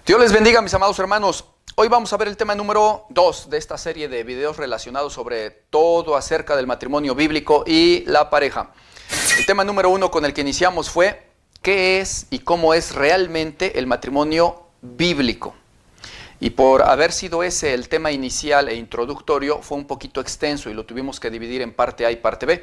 Dios les bendiga, mis amados hermanos. Hoy vamos a ver el tema número 2 de esta serie de videos relacionados sobre todo acerca del matrimonio bíblico y la pareja. El tema número 1 con el que iniciamos fue ¿qué es y cómo es realmente el matrimonio bíblico? Y por haber sido ese el tema inicial e introductorio, fue un poquito extenso y lo tuvimos que dividir en parte A y parte B.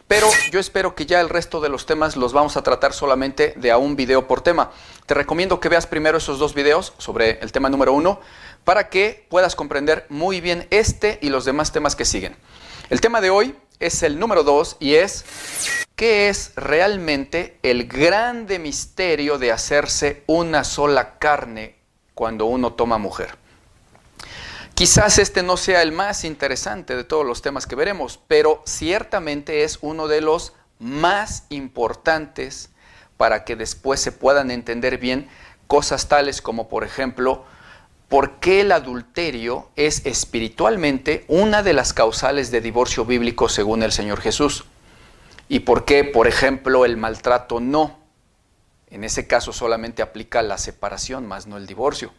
Pero yo espero que ya el resto de los temas los vamos a tratar solamente de a un video por tema. Te recomiendo que veas primero esos dos videos sobre el tema número 1 para que puedas comprender muy bien este y los demás temas que siguen. El tema de hoy es el número 2 y es ¿qué es realmente el grande misterio de hacerse una sola carne cuando uno toma mujer? Quizás este no sea el más interesante de todos los temas que veremos, pero ciertamente es uno de los más importantes para que después se puedan entender bien cosas tales como, por ejemplo, por qué el adulterio es espiritualmente una de las causales de divorcio bíblico según el Señor Jesús. Y por qué, por ejemplo, el maltrato no. En ese caso solamente aplica la separación, más no el divorcio.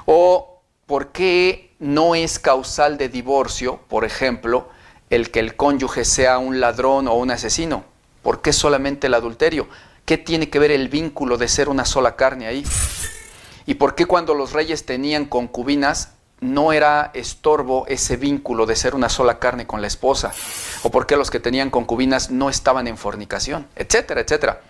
O ¿por qué no es causal de divorcio, por ejemplo, el que el cónyuge sea un ladrón o un asesino? ¿Por qué solamente el adulterio? ¿Qué tiene que ver el vínculo de ser una sola carne ahí? ¿Y por qué cuando los reyes tenían concubinas no era estorbo ese vínculo de ser una sola carne con la esposa? ¿O por qué los que tenían concubinas no estaban en fornicación? Etcétera, etcétera.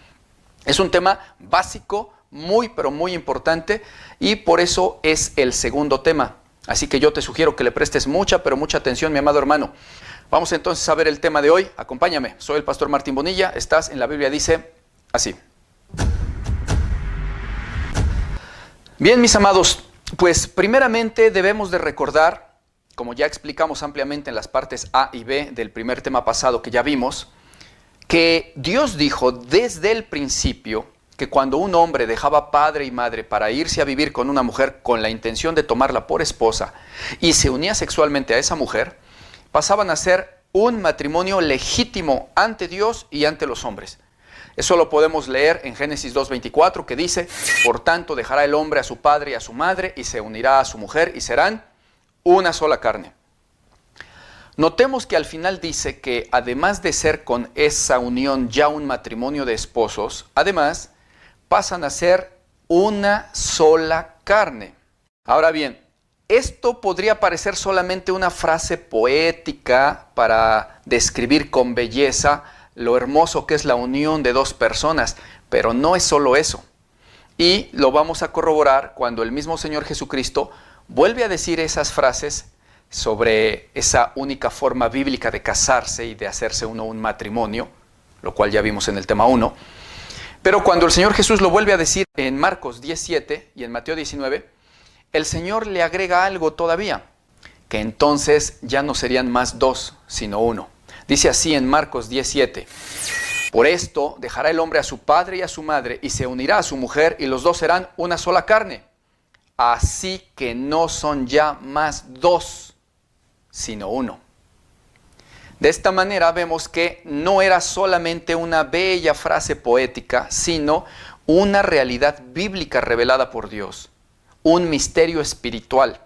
Es un tema básico, muy pero muy importante, y por eso es el segundo tema. Así que yo te sugiero que le prestes mucha pero mucha atención, mi amado hermano. Vamos entonces a ver el tema de hoy. Acompáñame. Soy el pastor Martín Bonilla. Estás en la Biblia, dice así. Bien, mis amados, pues primeramente debemos de recordar, como ya explicamos ampliamente en las partes A y B del primer tema pasado que ya vimos, que Dios dijo desde el principio que cuando un hombre dejaba padre y madre para irse a vivir con una mujer con la intención de tomarla por esposa y se unía sexualmente a esa mujer, pasaban a ser un matrimonio legítimo ante Dios y ante los hombres. Eso lo podemos leer en Génesis 2:24, que dice: por tanto dejará el hombre a su padre y a su madre y se unirá a su mujer y serán una sola carne. Notemos que al final dice que además de ser con esa unión ya un matrimonio de esposos, además pasan a ser una sola carne. Ahora bien, esto podría parecer solamente una frase poética para describir con belleza lo hermoso que es la unión de dos personas, pero no es solo eso. Y lo vamos a corroborar cuando el mismo Señor Jesucristo vuelve a decir esas frases sobre esa única forma bíblica de casarse y de hacerse uno un matrimonio, lo cual ya vimos en el tema 1. Pero cuando el Señor Jesús lo vuelve a decir en Marcos 17 y en Mateo 19, el Señor le agrega algo todavía, que entonces ya no serían más dos, sino uno. Dice así en Marcos 17, por esto dejará el hombre a su padre y a su madre y se unirá a su mujer y los dos serán una sola carne. Así que no son ya más dos, sino uno. De esta manera vemos que no era solamente una bella frase poética, sino una realidad bíblica revelada por Dios, un misterio espiritual.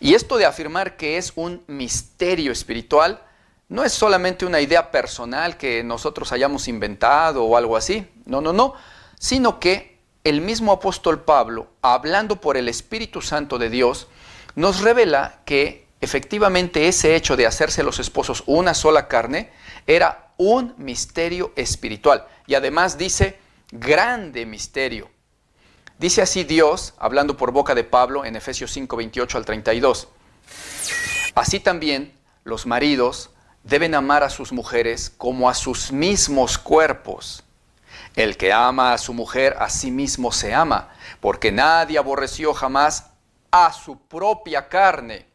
Y esto de afirmar que es un misterio espiritual no es solamente una idea personal que nosotros hayamos inventado o algo así, no, sino que el mismo apóstol Pablo, hablando por el Espíritu Santo de Dios, nos revela que efectivamente ese hecho de hacerse los esposos una sola carne era un misterio espiritual. Y además dice, grande misterio. Dice así Dios, hablando por boca de Pablo en Efesios 5:28 al 32. Así también los maridos deben amar a sus mujeres como a sus mismos cuerpos. El que ama a su mujer a sí mismo se ama, porque nadie aborreció jamás a su propia carne,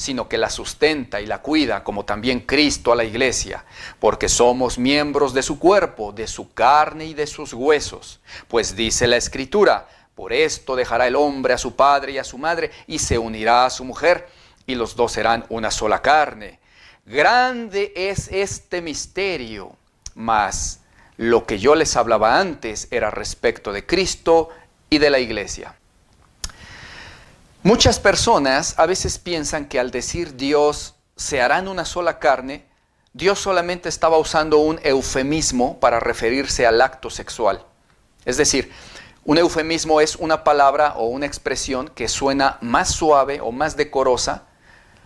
sino que la sustenta y la cuida, como también Cristo a la iglesia, porque somos miembros de su cuerpo, de su carne y de sus huesos. Pues dice la Escritura, por esto dejará el hombre a su padre y a su madre, y se unirá a su mujer, y los dos serán una sola carne. Grande es este misterio, mas lo que yo les hablaba antes era respecto de Cristo y de la iglesia. Muchas personas a veces piensan que al decir Dios se harán una sola carne, Dios solamente estaba usando un eufemismo para referirse al acto sexual. Es decir, un eufemismo es una palabra o una expresión que suena más suave o más decorosa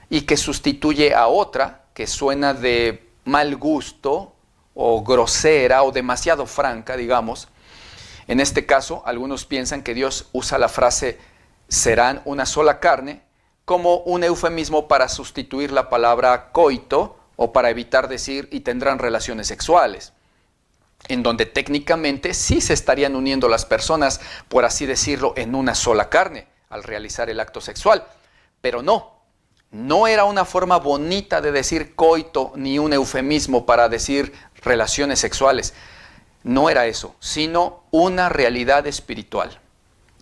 y que sustituye a otra que suena de mal gusto o grosera o demasiado franca, digamos. En este caso, algunos piensan que Dios usa la frase serán una sola carne como un eufemismo para sustituir la palabra coito o para evitar decir y tendrán relaciones sexuales, en donde técnicamente sí se estarían uniendo las personas, por así decirlo, en una sola carne al realizar el acto sexual. Pero no era una forma bonita de decir coito ni un eufemismo para decir relaciones sexuales. No era eso, sino una realidad espiritual,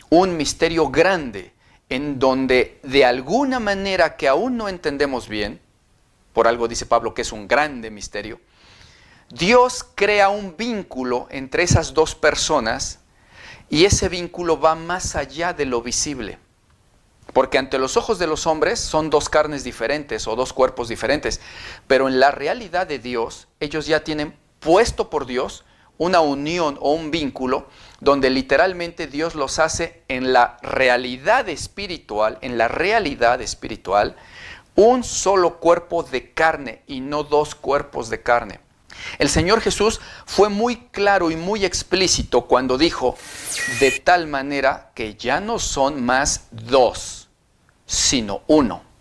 un misterio grande en donde de alguna manera que aún no entendemos bien, por algo dice Pablo que es un grande misterio, Dios crea un vínculo entre esas dos personas y ese vínculo va más allá de lo visible. Porque ante los ojos de los hombres son dos carnes diferentes o dos cuerpos diferentes, pero en la realidad de Dios, ellos ya tienen puesto por Dios una unión o un vínculo donde literalmente Dios los hace en la realidad espiritual, un solo cuerpo de carne y no dos cuerpos de carne. El Señor Jesús fue muy claro y muy explícito cuando dijo, de tal manera que ya no son más dos, sino uno.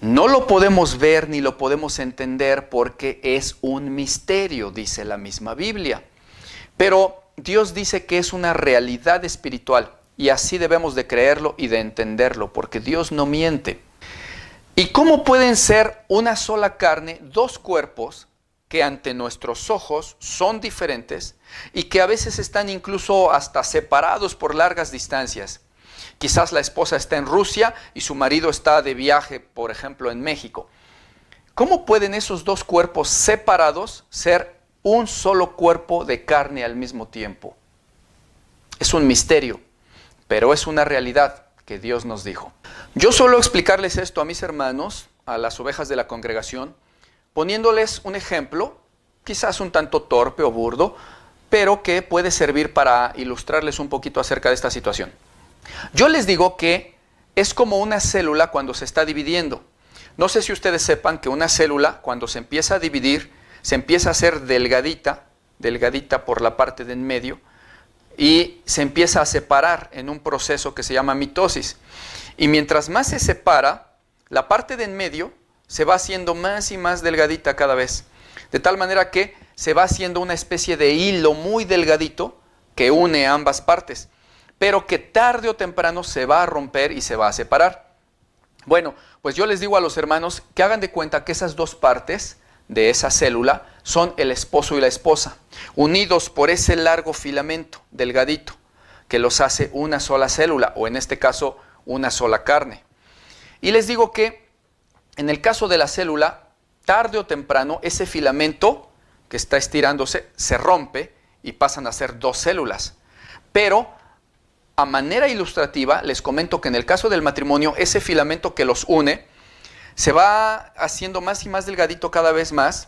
No lo podemos ver ni lo podemos entender porque es un misterio, dice la misma Biblia. Pero Dios dice que es una realidad espiritual y así debemos de creerlo y de entenderlo porque Dios no miente. ¿Y cómo pueden ser una sola carne dos cuerpos que ante nuestros ojos son diferentes y que a veces están incluso hasta separados por largas distancias? Quizás la esposa está en Rusia y su marido está de viaje, por ejemplo, en México. ¿Cómo pueden esos dos cuerpos separados ser un solo cuerpo de carne al mismo tiempo? Es un misterio, pero es una realidad que Dios nos dijo. Yo suelo explicarles esto a mis hermanos, a las ovejas de la congregación, poniéndoles un ejemplo, quizás un tanto torpe o burdo, pero que puede servir para ilustrarles un poquito acerca de esta situación. Yo les digo que es como una célula cuando se está dividiendo. No sé si ustedes sepan que una célula cuando se empieza a dividir, se empieza a hacer delgadita por la parte de en medio y se empieza a separar en un proceso que se llama mitosis. Y mientras más se separa, la parte de en medio se va haciendo más y más delgadita cada vez. De tal manera que se va haciendo una especie de hilo muy delgadito que une ambas partes, pero que tarde o temprano se va a romper y se va a separar. Bueno, pues yo les digo a los hermanos que hagan de cuenta que esas dos partes de esa célula son el esposo y la esposa, unidos por ese largo filamento delgadito que los hace una sola célula, o en este caso, una sola carne. Y les digo que en el caso de la célula, tarde o temprano, ese filamento que está estirándose se rompe y pasan a ser dos células. Pero a manera ilustrativa, les comento que en el caso del matrimonio, ese filamento que los une se va haciendo más y más delgadito cada vez más.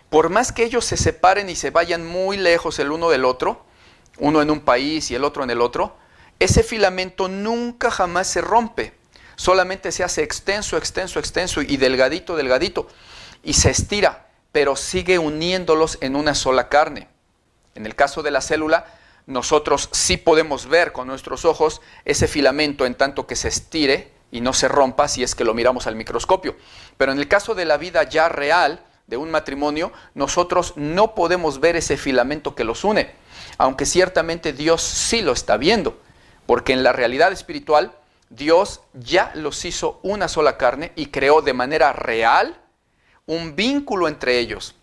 Por más que ellos se separen y se vayan muy lejos el uno del otro, uno en un país y el otro en el otro, ese filamento nunca jamás se rompe. Solamente se hace extenso y delgadito, y se estira, pero sigue uniéndolos en una sola carne. En el caso de la célula, nosotros sí podemos ver con nuestros ojos ese filamento en tanto que se estire y no se rompa si es que lo miramos al microscopio. Pero en el caso de la vida ya real, de un matrimonio, nosotros no podemos ver ese filamento que los une, aunque ciertamente Dios sí lo está viendo, porque en la realidad espiritual, Dios ya los hizo una sola carne y creó de manera real un vínculo entre ellos,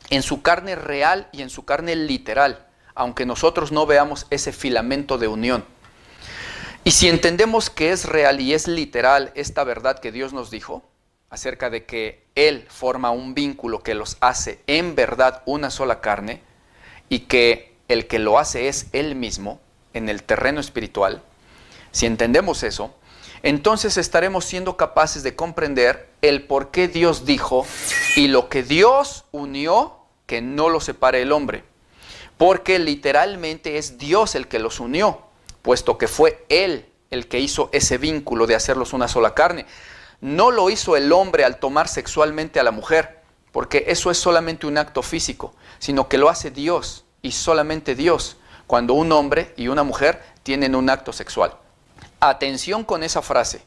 en su carne real y en su carne literal, aunque nosotros no veamos ese filamento de unión. Y si entendemos que es real y es literal esta verdad que Dios nos dijo, acerca de que Él forma un vínculo que los hace en verdad una sola carne, y que el que lo hace es Él mismo en el terreno espiritual, Si entendemos eso, entonces estaremos siendo capaces de comprender el por qué Dios dijo, y lo que Dios unió, que no lo separe el hombre. Porque literalmente es Dios el que los unió, puesto que fue Él el que hizo ese vínculo de hacerlos una sola carne. No lo hizo el hombre al tomar sexualmente a la mujer, porque eso es solamente un acto físico, sino que lo hace Dios, y solamente Dios, cuando un hombre y una mujer tienen un acto sexual. Atención con esa frase.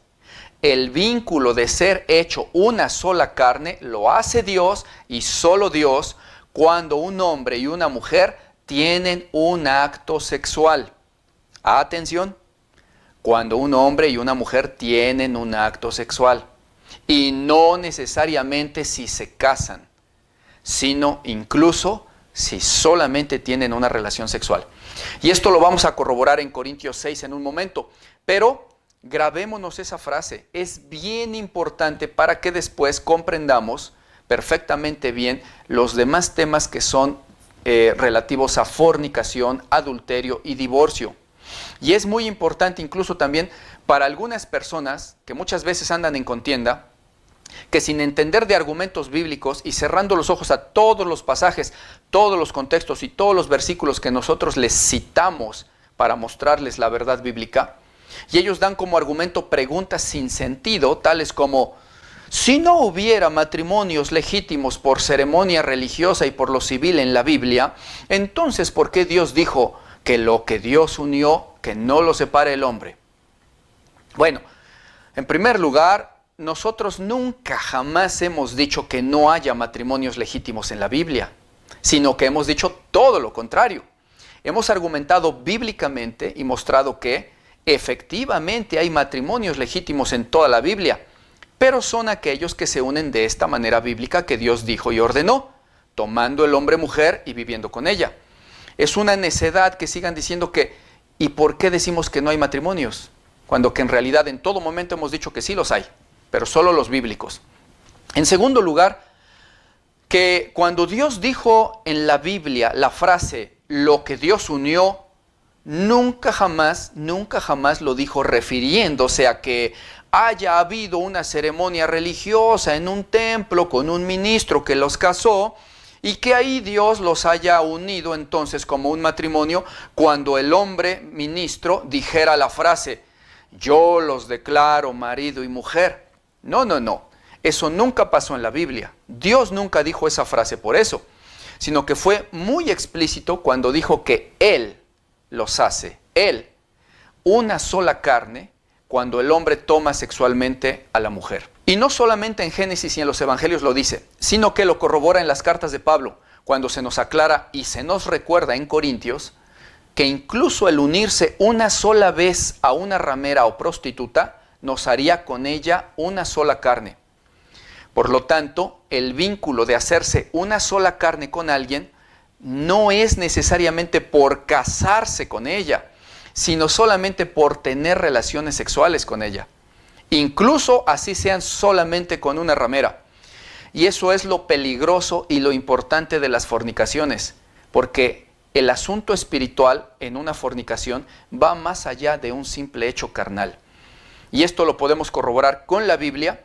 El vínculo de ser hecho una sola carne lo hace Dios, y solo Dios, cuando un hombre y una mujer tienen un acto sexual. Atención, cuando un hombre y una mujer tienen un acto sexual. Y no necesariamente si se casan, sino incluso si solamente tienen una relación sexual. Y esto lo vamos a corroborar en Corintios 6 en un momento, pero grabémonos esa frase. Es bien importante para que después comprendamos perfectamente bien los demás temas que son relativos a fornicación, adulterio y divorcio. Y es muy importante incluso también para algunas personas que muchas veces andan en contienda, que sin entender de argumentos bíblicos y cerrando los ojos a todos los pasajes, todos los contextos y todos los versículos que nosotros les citamos para mostrarles la verdad bíblica, y ellos dan como argumento preguntas sin sentido, tales como: si no hubiera matrimonios legítimos por ceremonia religiosa y por lo civil en la Biblia, entonces ¿por qué Dios dijo que lo que Dios unió, que no lo separe el hombre? Bueno, en primer lugar, nosotros nunca jamás hemos dicho que no haya matrimonios legítimos en la Biblia, sino que hemos dicho todo lo contrario. Hemos argumentado bíblicamente y mostrado que efectivamente hay matrimonios legítimos en toda la Biblia, pero son aquellos que se unen de esta manera bíblica que Dios dijo y ordenó, tomando el hombre-mujer y viviendo con ella. Es una necedad que sigan diciendo que, ¿y por qué decimos que no hay matrimonios? Cuando que en realidad en todo momento hemos dicho que sí los hay, pero solo los bíblicos. En segundo lugar, que cuando Dios dijo en la Biblia la frase, lo que Dios unió, nunca jamás lo dijo refiriéndose a que haya habido una ceremonia religiosa en un templo con un ministro que los casó y que ahí Dios los haya unido entonces como un matrimonio cuando el hombre ministro dijera la frase, yo los declaro marido y mujer. No. Eso nunca pasó en la Biblia. Dios nunca dijo esa frase por eso, sino que fue muy explícito cuando dijo que Él los hace, Él, una sola carne, cuando el hombre toma sexualmente a la mujer. Y no solamente en Génesis y en los Evangelios lo dice, sino que lo corrobora en las cartas de Pablo, cuando se nos aclara y se nos recuerda en Corintios, que incluso el unirse una sola vez a una ramera o prostituta, nos haría con ella una sola carne. Por lo tanto, el vínculo de hacerse una sola carne con alguien no es necesariamente por casarse con ella, sino solamente por tener relaciones sexuales con ella. Incluso así sean solamente con una ramera. Y eso es lo peligroso y lo importante de las fornicaciones, porque el asunto espiritual en una fornicación va más allá de un simple hecho carnal. Y esto lo podemos corroborar con la Biblia,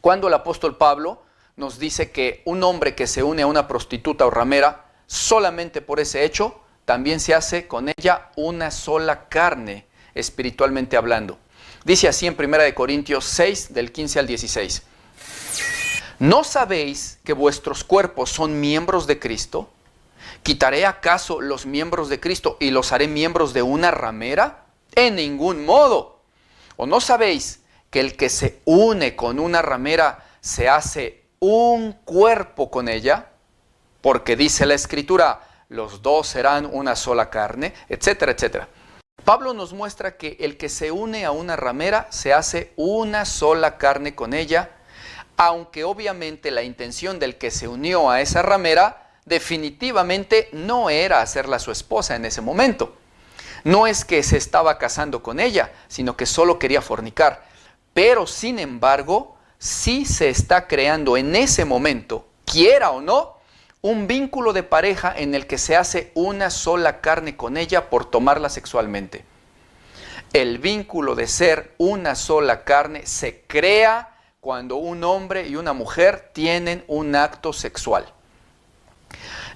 cuando el apóstol Pablo nos dice que un hombre que se une a una prostituta o ramera, solamente por ese hecho, también se hace con ella una sola carne, espiritualmente hablando. Dice así en 1 Corintios 6, del 15 al 16. ¿No sabéis que vuestros cuerpos son miembros de Cristo? ¿Quitaré acaso los miembros de Cristo y los haré miembros de una ramera? En ningún modo. ¿O no sabéis que el que se une con una ramera se hace un cuerpo con ella? Porque dice la Escritura, los dos serán una sola carne, etcétera, etcétera. Pablo nos muestra que el que se une a una ramera se hace una sola carne con ella, aunque obviamente la intención del que se unió a esa ramera definitivamente no era hacerla su esposa en ese momento. No es que se estaba casando con ella, sino que solo quería fornicar. Pero sin embargo, sí se está creando en ese momento, quiera o no, un vínculo de pareja en el que se hace una sola carne con ella por tomarla sexualmente. El vínculo de ser una sola carne se crea cuando un hombre y una mujer tienen un acto sexual.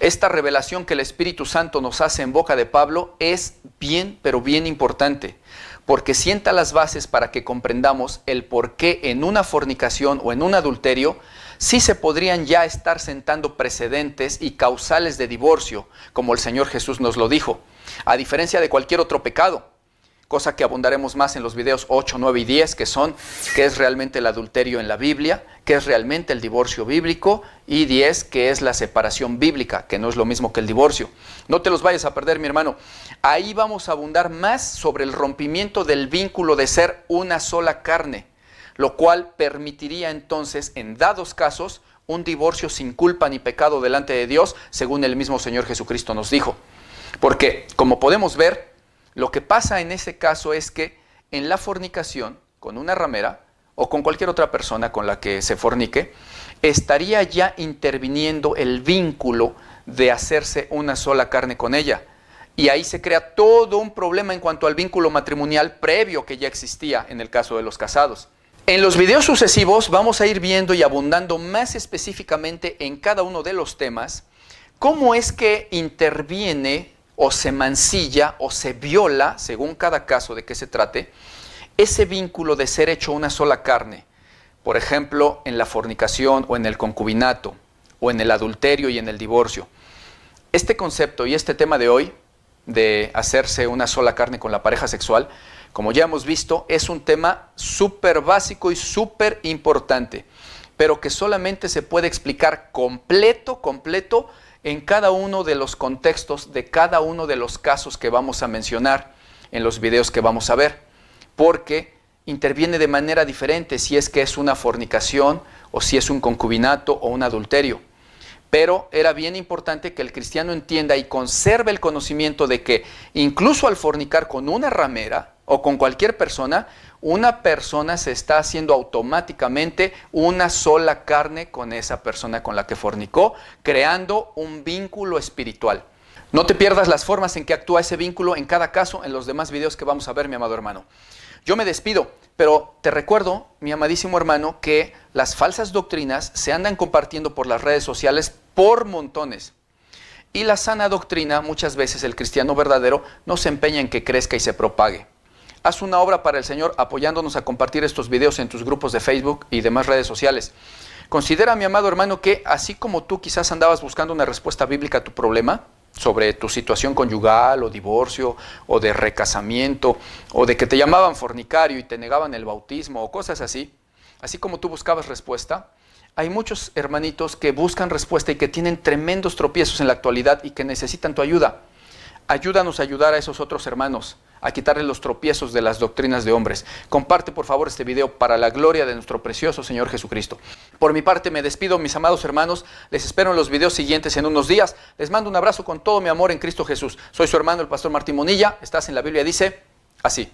Esta revelación que el Espíritu Santo nos hace en boca de Pablo es bien, pero bien importante, porque sienta las bases para que comprendamos el por qué en una fornicación o en un adulterio sí se podrían ya estar sentando precedentes y causales de divorcio, como el Señor Jesús nos lo dijo, a diferencia de cualquier otro pecado, cosa que abundaremos más en los videos 8, 9 y 10, que son qué es realmente el adulterio en la Biblia, qué es realmente el divorcio bíblico, y 10, qué es la separación bíblica, que no es lo mismo que el divorcio. No te los vayas a perder, mi hermano. Ahí vamos a abundar más sobre el rompimiento del vínculo de ser una sola carne, lo cual permitiría entonces, en dados casos, un divorcio sin culpa ni pecado delante de Dios, según el mismo Señor Jesucristo nos dijo. Porque, como podemos ver, lo que pasa en ese caso es que en la fornicación, con una ramera o con cualquier otra persona con la que se fornique, estaría ya interviniendo el vínculo de hacerse una sola carne con ella. Y ahí se crea todo un problema en cuanto al vínculo matrimonial previo que ya existía en el caso de los casados. En los videos sucesivos vamos a ir viendo y abundando más específicamente en cada uno de los temas cómo es que interviene o se mancilla o se viola, según cada caso de que se trate, ese vínculo de ser hecho una sola carne. Por ejemplo, en la fornicación o en el concubinato, o en el adulterio y en el divorcio. Este concepto y este tema de hoy, de hacerse una sola carne con la pareja sexual, como ya hemos visto, es un tema súper básico y súper importante, pero que solamente se puede explicar completo, en cada uno de los contextos de cada uno de los casos que vamos a mencionar en los videos que vamos a ver, porque interviene de manera diferente si es que es una fornicación o si es un concubinato o un adulterio. Pero era bien importante que el cristiano entienda y conserve el conocimiento de que incluso al fornicar con una ramera o con cualquier persona, una persona se está haciendo automáticamente una sola carne con esa persona con la que fornicó, creando un vínculo espiritual. No te pierdas las formas en que actúa ese vínculo en cada caso en los demás videos que vamos a ver, mi amado hermano. Yo me despido, pero te recuerdo, mi amadísimo hermano, que las falsas doctrinas se andan compartiendo por las redes sociales por montones. Y la sana doctrina, muchas veces el cristiano verdadero, no se empeña en que crezca y se propague. Haz una obra para el Señor apoyándonos a compartir estos videos en tus grupos de Facebook y demás redes sociales. Considera, mi amado hermano, que así como tú quizás andabas buscando una respuesta bíblica a tu problema, sobre tu situación conyugal o divorcio o de recasamiento o de que te llamaban fornicario y te negaban el bautismo o cosas así, así como tú buscabas respuesta, hay muchos hermanitos que buscan respuesta y que tienen tremendos tropiezos en la actualidad y que necesitan tu ayuda. Ayúdanos a ayudar a esos otros hermanos, a quitarles los tropiezos de las doctrinas de hombres. Comparte por favor este video para la gloria de nuestro precioso Señor Jesucristo. Por mi parte me despido, mis amados hermanos. Les espero en los videos siguientes en unos días. Les mando un abrazo con todo mi amor en Cristo Jesús. Soy su hermano, el pastor Martín Monilla. Estás en la Biblia, dice así.